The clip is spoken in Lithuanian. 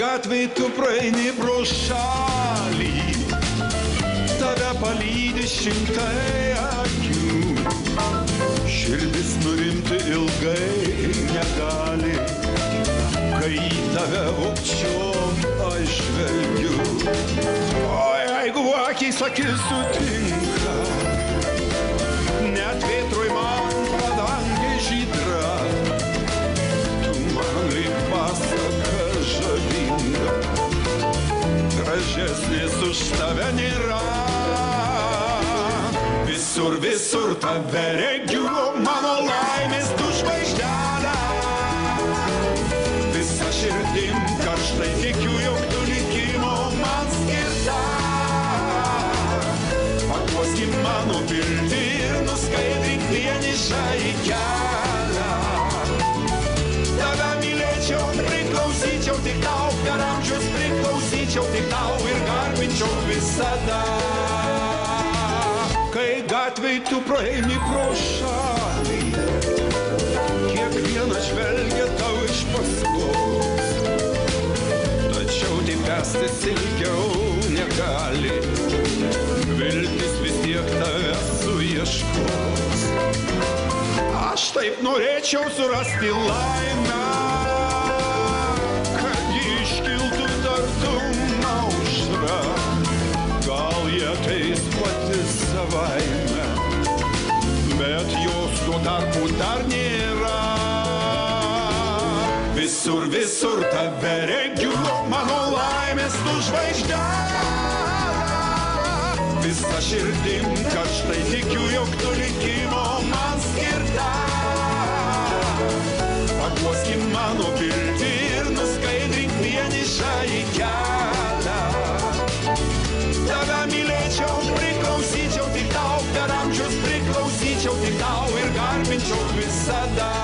gatvėj tu praeini pro šalį, tave palydi šimtai akių. Širdis nurimti ilgai negali, kai į tave vogčiom aš žvelgiu. O jeigu akys akis sutinka, net vėtroj man padangė žydra, tu man lyg pasaka žavinga, gražesnės už tave nėra. Visur, visur tave regiu, mano laimės tu žvaigždelė. Visa širdim karštai tikiu, jog tu likimo man skirta. Paguoski mano viltį ir nuskaidrink vienišąjį kelią. Tave mylėčiau, priklausyčiau tik tau, per amžius priklausyčiau tik tau ir garbinčiau visada. Kai gatvėj tu praeini pro šalį, kiekvienas žvelgia tau iš paskos, tačiau taip tęstis ilgiau negali, viltis vis tiek tave suieškos. Aš taip norėčiau surasti laimę, kad ji iškiltų tartum aušra. Gal jie ateis pati savaime, bet jos tuo tarpu dar nėra. Visur, visur tave regiu, mano laimės tu žvaigždelė. Visa širdim karštai tikiu, jog tu likimo man skirta. Paguoski mano viltį ir nuskaidrink vienišąjį kelią. Tave mylėčiau, priklausyčiau tik tau, per amžius priklausyčiau tik tau ir garbinčiau visada.